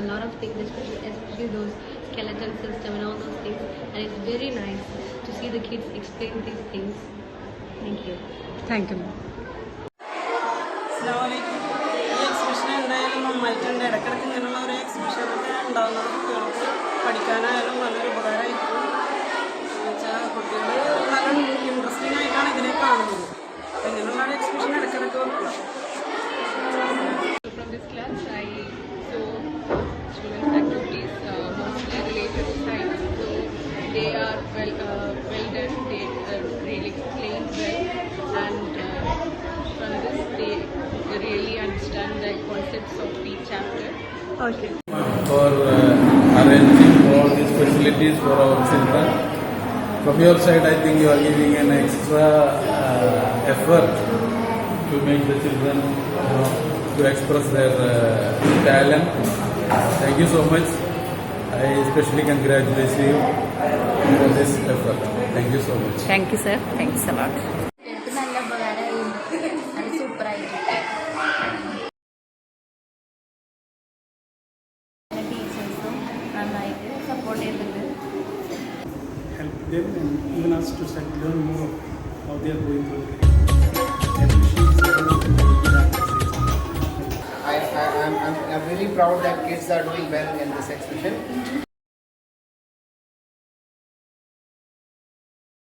a lot of things, especially those skeleton system and all those things. And it's very nice to see the kids explain these things. Thank you. Thank you. അസ്സലാമലൈക്കും. ഈ exhibition എന്തായാലും നന്നായിട്ടുണ്ട്. ഇടയ്ക്കിടയ്ക്ക് ഇങ്ങനെയുള്ള ഒരു എക്സിബിഷനൊക്കെ ഉണ്ടാകുന്നത് കുട്ടികൾക്ക് പഠിക്കാനായാലും നല്ലൊരു ഉപകാരമായിരിക്കും. എന്നുവെച്ചാൽ കുട്ടികൾ നല്ല ഇൻട്രസ്റ്റിംഗ് ആയിട്ടാണ് ഇതിനെ കാണുന്നത്. ഇങ്ങനെയുള്ള ഒരു എക്സിബിഷൻ ഇടയ്ക്കിടയ്ക്ക് വെക്കുക. From this class, I saw children's activities mostly related to science. So they are well done. They really explain well, and from this they really understand the concepts of each chapter. Okay. For arranging all these facilities for our children. From your side, I think you are giving an extra effort to make the children to express their talent. Thank you so much. I especially congratulate you for this effort. Thank you so much. Thank you, sir. Thanks a lot. എനിക്ക് നല്ല ഉപകാരമായിരുന്നു. അത് സൂപ്പറായിട്ടുണ്ട്. ടീച്ചേഴ്സും നന്നായിട്ട് support ചെയ്തിട്ടുണ്ട്. help them and even us to learn more of how they are going through I'm really proud that kids are doing well in this exhibition.